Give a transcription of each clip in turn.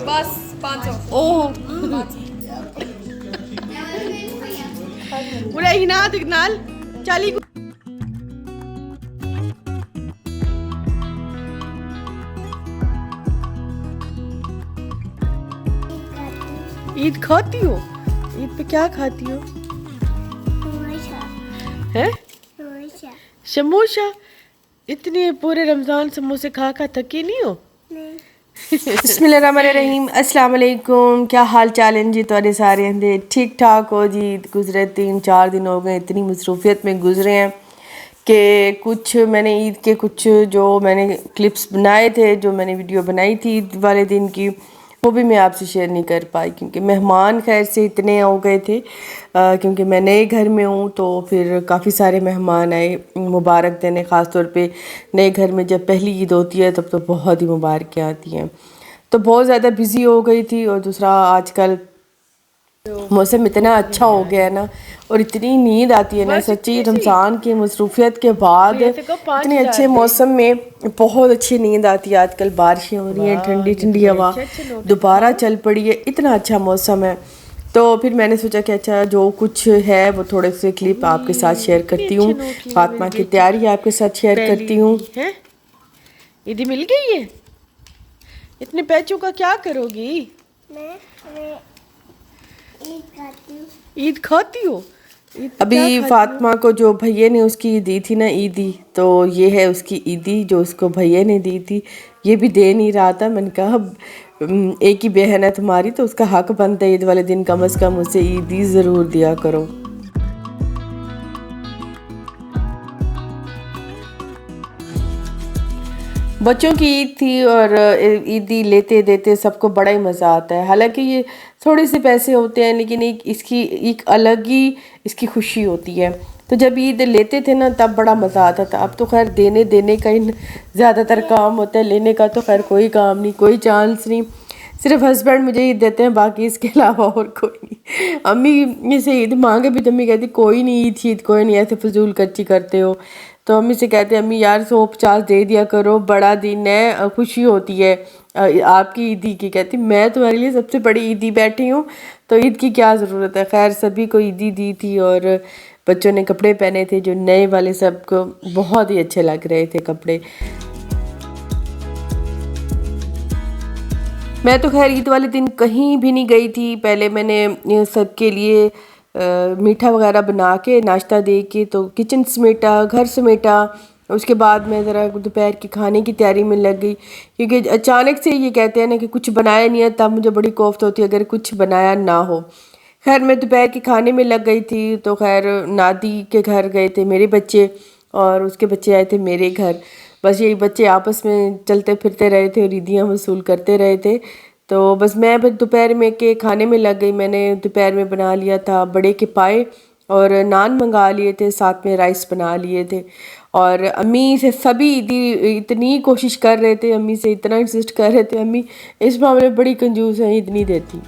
बस 500 ओह Udah hina dignal chali Eid खाती हो ईद पे क्या खाती हो हैं समोसा इतने पूरे रमजान समोसे खा खा थकी नहीं हो बिस्मिल्लाहिर्रहमानिर्रहीम अस्सलाम वालेकुम क्या हाल चाल है जी तुम्हारे सारे दे ठीक ठाक हो जी गुजरे 3-4 दिन हो गए इतनी मसरूफियत में गुजरे हैं कि कुछ मैंने ईद के कुछ जो मैंने क्लिप्स बनाए थे जो मैंने वीडियो बनाई थी ईद वाले दिन की वो भी मैं आपसे शेयर नहीं कर पाई क्योंकि मेहमान खैर से इतने हो गए थे क्योंकि मैं नए घर में हूँ तो फिर काफ़ी सारे मेहमान आए मुबारक देने ख़ास तौर पे नए घर में जब पहली ईद होती है तब तो बहुत ही मुबारकें आती हैं तो बहुत ज़्यादा बिज़ी हो गई थी और दूसरा आजकल मौसम इतना अच्छा हो गया है ना और इतनी नींद आती है ना सच्ची रमज़ान की मसरूफियत के बाद इतने अच्छे मौसम में बहुत अच्छी नींद आती है आजकल बारिशें हो रही हैं ठंडी ठंडी हवा दोबारा चल पड़ी है इतना अच्छा मौसम है तो फिर मैंने सोचा कि अच्छा जो कुछ है वो थोड़े से क्लिप आपके साथ शेयर करती हूँ फातिमा की तैयारी आपके साथ शेयर करती हूँ ईदी मिल गई है इतने पैचों का क्या करोगी ईद खाती हो अभी फातिमा को जो भैया ने उसकी दी थी ना ईदी तो ये है उसकी ईदी जो उसको भैया ने दी थी ये भी दे नहीं रहा था मैंने कहा एक ही बहन है तुम्हारी तो उसका हक बनता है ईद वाले दिन कम से कम उसे ईदी ज़रूर दिया करो बच्चों की ईद थी और ईदी लेते देते सबको बड़ा ही मज़ा आता है हालांकि ये थोड़े से पैसे होते हैं लेकिन इसकी एक अलग ही इसकी खुशी होती है तो जब ईद लेते थे ना तब बड़ा मज़ा आता था अब तो खैर देने का ही ज़्यादातर काम होता है लेने का तो खैर कोई काम नहीं कोई चांस नहीं सिर्फ हस्बैंड मुझे ईद देते हैं बाकी इसके अलावा और कोई नहीं अम्मी से ईद मांगे भी तो अम्मी कहती कोई नहीं ईद कोई नहीं ऐसे फजूल खर्ची करते हो तो अम्मी से कहते हैं अम्मी यार 150 दे दिया करो बड़ा दिन है खुशी होती है आपकी ईदी की कहती मैं तुम्हारे लिए सबसे बड़ी ईदी बैठी हूँ तो ईद की क्या ज़रूरत है खैर सभी को ईदी दी थी और बच्चों ने कपड़े पहने थे जो नए वाले सबको बहुत ही अच्छे लग रहे थे कपड़े मैं तो खैर ईद वाले दिन कहीं भी नहीं गई थी पहले मैंने सबके लिए मीठा वगैरह बना के नाश्ता दे के तो किचन समेटा घर समेटा उसके बाद मैं ज़रा दोपहर की खाने की तैयारी में लग गई क्योंकि अचानक से ये कहते हैं ना कि कुछ बनाया नहीं है तब मुझे बड़ी कोफ्त होती है अगर कुछ बनाया ना हो खैर मैं दोपहर के खाने में लग गई थी तो खैर नादी के घर गए थे मेरे बच्चे और उसके बच्चे आए थे मेरे घर बस यही बच्चे आपस में चलते फिरते रहे थे और ईदियाँ वसूल करते रहे थे तो बस मैं फिर दोपहर में के खाने में लग गई मैंने दोपहर में बना लिया था बड़े के पाए और नान मंगा लिए थे साथ में राइस बना लिए थे और अम्मी से सभी इतनी कोशिश कर रहे थे अम्मी से इतना इंसिस्ट कर रहे थे अम्मी इस मामले में बड़ी कंजूस है ईद नहीं देती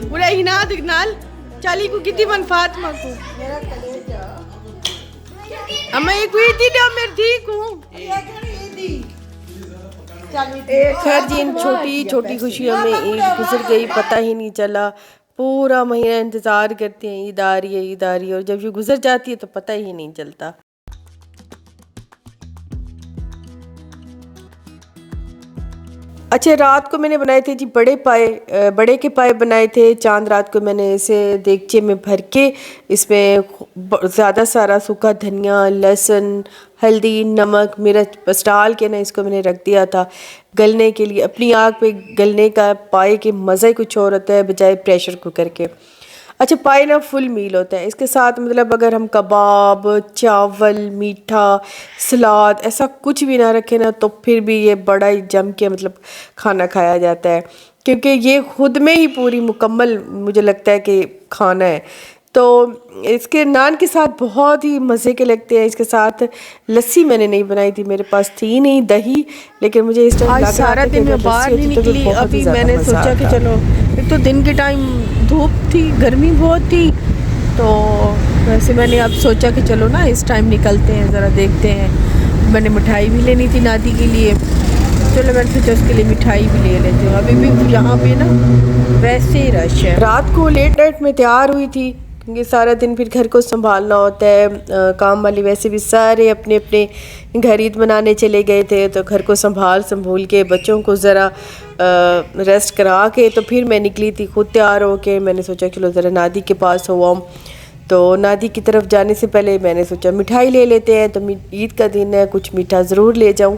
Udah hina dignal chali को कितनी मन फातिमा को अम्मा एक हुई थी ना मैं ठीक हूँ खैर जी इन छोटी छोटी खुशियों में ईद गुजर गई पता ही नहीं चला पूरा महीना इंतज़ार करते हैं ईद आ रही है और जब ये गुजर जाती है तो पता ही नहीं चलता अच्छा रात को मैंने बनाए थे जी बड़े के पाए बनाए थे चांद रात को मैंने इसे देगचे में भर के इसमें ज़्यादा सारा सूखा धनिया लहसुन हल्दी नमक मिर्च बस डाल के ना इसको मैंने रख दिया था गलने के लिए अपनी आग पे गलने का पाए के मज़ा ही कुछ और होता है बजाय प्रेशर कुकर के अच्छा पाए ना फुल मील होता है इसके साथ मतलब अगर हम कबाब चावल मीठा सलाद ऐसा कुछ भी ना रखें ना तो फिर भी ये बड़ा ही जम के मतलब खाना खाया जाता है क्योंकि ये खुद में ही पूरी मुकम्मल मुझे लगता है कि खाना है। तो इसके नान के साथ बहुत ही मज़े के लगते हैं। इसके साथ लस्सी मैंने नहीं बनाई थी, मेरे पास थी नहीं दही, लेकिन मुझे इस टाइम आज सारा दिन मैं बाहर नहीं निकली। अभी मैंने सोचा कि चलो, एक तो दिन के टाइम धूप थी, गर्मी बहुत थी, तो वैसे मैंने अब सोचा कि चलो ना इस टाइम निकलते हैं, ज़रा देखते हैं। मैंने मिठाई भी लेनी थी नादी के लिए, चलो मैंने सोचा उसके लिए मिठाई भी ले लेती हूँ। अभी भी यहाँ पे ना वैसे ही रश है। रात को लेट नाइट में तैयार हुई थी क्योंकि सारा दिन फिर घर को संभालना होता है। काम वाले वैसे भी सारे अपने अपने घर ईद मनाने चले गए थे, तो घर को संभूल के बच्चों को ज़रा रेस्ट करा के तो फिर मैं निकली थी खुद तैयार होके। मैंने सोचा चलो ज़रा नादी के पास हो आऊँ, तो नादी की तरफ जाने से पहले मैंने सोचा मिठाई ले लेते हैं, तो ईद का दिन है कुछ मीठा ज़रूर ले जाऊँ।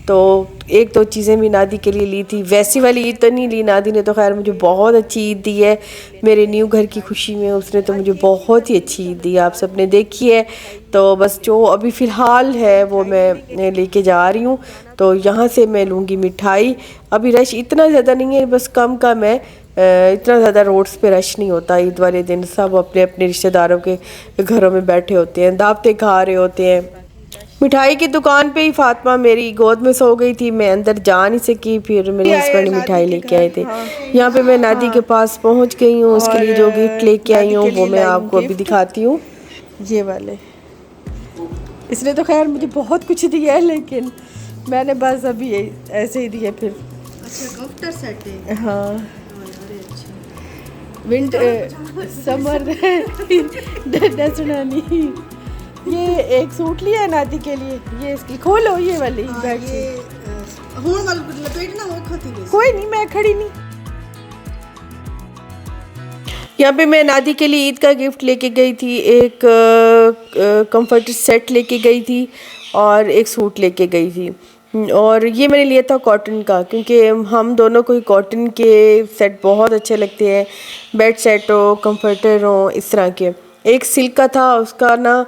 तो एक दो चीज़ें भी नादी के लिए ली थी। वैसी वाली ईद तो नहीं ली, नादी ने तो खैर मुझे बहुत अच्छी ईद दी है मेरे न्यू घर की खुशी में। उसने तो मुझे बहुत ही अच्छी ईद दी, आप सबने देखी है। तो बस जो अभी फ़िलहाल है वो मैं लेके जा रही हूँ, तो यहाँ से मैं लूँगी मिठाई। अभी रश इतना ज़्यादा नहीं है, बस कम कम है, इतना ज़्यादा रोड्स पे रश नहीं होता। ईद वाले दिन सब अपने अपने रिश्तेदारों के घरों में बैठे होते हैं, दावतें खा रहे होते हैं। मिठाई की दुकान पे ही फातिमा मेरी गोद में सो गई थी, मैं अंदर जा नहीं सकी। फिर मेरे हस्बैंड मिठाई लेके आए थे। यहाँ पे मैं नादी के पास पहुँच गई हूँ, उसके लिए जो गिफ्ट लेके आई हूँ वो मैं आपको अभी दिखाती हूँ। ये वाले, इसने तो खैर मुझे बहुत कुछ दिया है, लेकिन मैंने बस अभी ऐसे ही दिया। फिर अच्छा कफ्टर सेट है। हाँ, विंटर समर नहीं, ये एक सूट लिया है नादी के लिए। ये इसकी खोलो, ये वाली बेडशीट हुन वाल लपेट ना वो खती है। कोई नहीं, मैं खड़ी नहीं। यहाँ पे मैं नादी के लिए ईद का गिफ्ट लेके गई थी, एक कंफर्टर सेट लेके गई थी और एक सूट लेके गई थी। और ये मैंने लिया था कॉटन का, क्योंकि हम दोनों को ही कॉटन के सेट बहुत अच्छे लगते हैं, बेड सेट हो, कंफर्टर हो, इस तरह के। एक सिल्क का था, उसका ना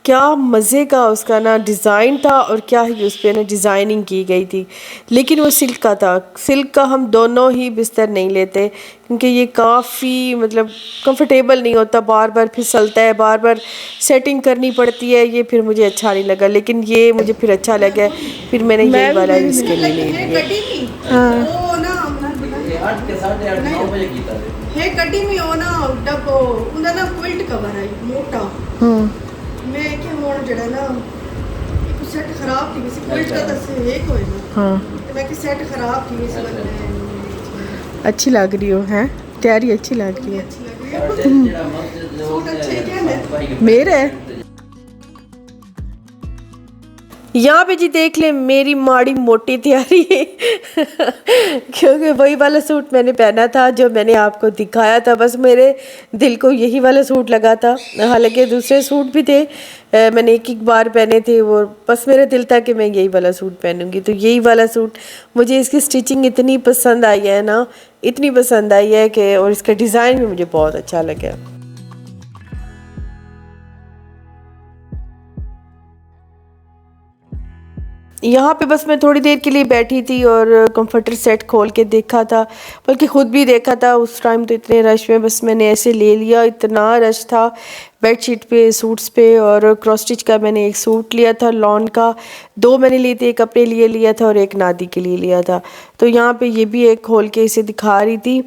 क्या मज़े का उसका ना डिज़ाइन था, और क्या ही उस पर ना डिज़ाइनिंग की गई थी, लेकिन वो सिल्क का था। सिल्क का हम दोनों ही बिस्तर नहीं लेते, क्योंकि ये काफ़ी मतलब कंफर्टेबल नहीं होता, बार बार फिसलता है, बार बार सेटिंग करनी पड़ती है, ये फिर मुझे अच्छा नहीं लगा। लेकिन ये मुझे फिर अच्छा लगा, फिर मैंने यही वाला इसके लिए ले लिया। हे कटी में हो ना डब उनका ना क्विल्ट कवर है मोटा। मैं क्या होण जड़ा ना एक सेट खराब थी, वैसे क्विल्ट का दस एक होए ना। हाँ, तो मैं कि सेट खराब थी, इस वाला अच्छी लग रही हो, हैं तैयारी अच्छी लग रही है। अच्छी लग रही है। सूट अच्छे क्या है मेरे है। यहाँ पे जी देख ले मेरी माड़ी मोटी तैयारी है क्योंकि वही वाला सूट मैंने पहना था जो मैंने आपको दिखाया था। बस मेरे दिल को यही वाला सूट लगा था, हालांकि दूसरे सूट भी थे, मैंने एक एक बार पहने थे वो, बस मेरा दिल था कि मैं यही वाला सूट पहनूंगी। तो यही वाला सूट मुझे, इसकी स्टिचिंग इतनी पसंद आई है ना, इतनी पसंद आई है कि, और इसका डिज़ाइन भी मुझे बहुत अच्छा लगा। यहाँ पे बस मैं थोड़ी देर के लिए बैठी थी और कंफर्टर सेट खोल के देखा था, बल्कि ख़ुद भी देखा था। उस टाइम तो इतने रश में बस मैंने ऐसे ले लिया, इतना रश था बेडशीट पे, सूट्स पे। और क्रॉस स्टिच का मैंने एक सूट लिया था लॉन का, दो मैंने लिए थे, एक अपने लिए लिया था और एक नादी के लिए लिया था। तो यहाँ पे ये भी एक खोल के इसे दिखा रही थी,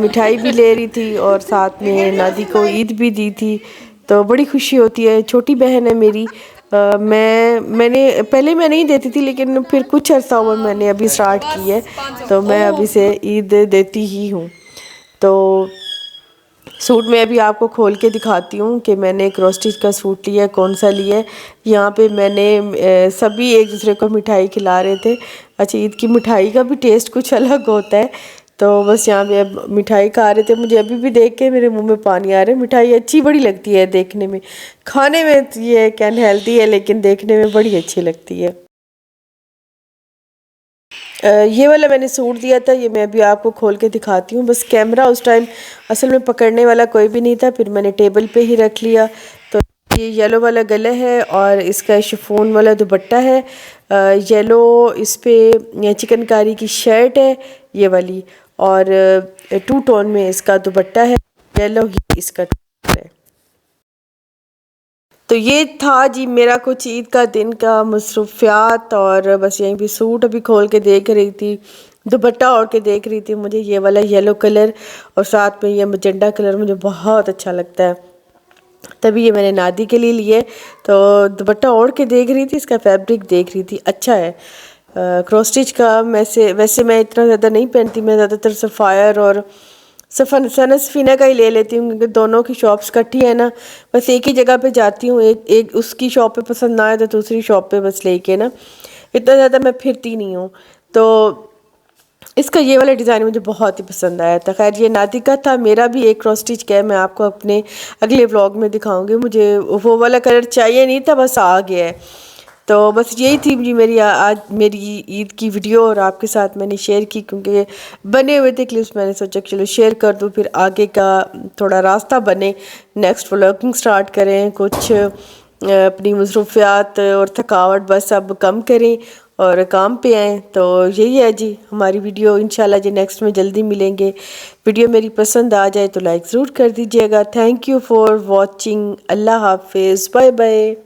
मिठाई भी ले रही थी और साथ में नादी को ईद भी दी थी। तो बड़ी खुशी होती है, छोटी बहन है मेरी। मैंने पहले मैं नहीं देती थी, लेकिन फिर कुछ अर्सा हुआ मैंने अभी स्टार्ट की है, तो मैं अभी से ईद देती ही हूँ। तो सूट मैं अभी आपको खोल के दिखाती हूँ कि मैंने क्रॉस स्टिच का सूट लिया है, कौन सा लिया है। यहाँ पे मैंने सभी एक दूसरे को मिठाई खिला रहे थे। अच्छा, ईद की मिठाई का भी टेस्ट कुछ अलग होता है, तो बस यहाँ पे अब मिठाई खा रहे थे। मुझे अभी भी देख के मेरे मुंह में पानी आ रहा है। मिठाई अच्छी बड़ी लगती है देखने में, खाने में ये क्या हेल्दी है, लेकिन देखने में बड़ी अच्छी लगती है। ये वाला मैंने सूट दिया था, ये मैं अभी आपको खोल के दिखाती हूँ। बस कैमरा उस टाइम असल में पकड़ने वाला कोई भी नहीं था, फिर मैंने टेबल पे ही रख लिया। तो ये येलो वाला गला है और इसका शिफॉन वाला दुपट्टा है, येलो इस पे चिकनकारी की शर्ट है ये वाली, और 2 टोन में इसका दुपट्टा है, येलो ही इसका है। तो ये था जी मेरा कुछ ईद का दिन का मसरूफियात, और बस यहीं भी सूट अभी खोल के देख रही थी, दुपट्टा ओढ़ के देख रही थी। मुझे ये वाला येलो कलर और साथ में ये मजेंडा कलर मुझे बहुत अच्छा लगता है, तभी ये मैंने नादी के लिए लिए। तो दुपट्टा ओढ़ के देख रही थी, इसका फैब्रिक देख रही थी, अच्छा है। क्रॉस स्टिच का वैसे मैं इतना ज़्यादा नहीं पहनती, मैं ज़्यादातर सफ़ायर और सनसफीना का ही ले लेती हूँ, क्योंकि दोनों की शॉप्स इकट्ठी है ना। बस एक ही जगह पे जाती हूँ, एक उसकी शॉप पे पसंद ना आए तो दूसरी शॉप पे बस लेके ना, इतना ज़्यादा मैं फिरती नहीं हूँ। तो इसका ये वाला डिज़ाइन मुझे बहुत ही पसंद आया था। खैर ये नादिका था, मेरा भी एक क्रॉस स्टिच का है, मैं आपको अपने अगले व्लॉग में दिखाऊंगी। मुझे वो वाला कलर चाहिए नहीं था, बस आ गया है। तो बस यही थी जी मेरी आज मेरी ईद की वीडियो, और आपके साथ मैंने शेयर की क्योंकि बने हुए थे क्लिप्स, मैंने सोचा कि चलो शेयर कर दूँ, फिर आगे का थोड़ा रास्ता बने, नेक्स्ट व्लॉगिंग स्टार्ट करें, कुछ अपनी मसरूफियात और थकावट बस अब कम करें और काम पे आएँ। तो यही है जी हमारी वीडियो, इंशाल्लाह जी नेक्स्ट में जल्दी मिलेंगे। वीडियो मेरी पसंद आ जाए तो लाइक ज़रूर कर दीजिएगा। Thank you for watching. अल्लाह हाफिज़, बाय बाय।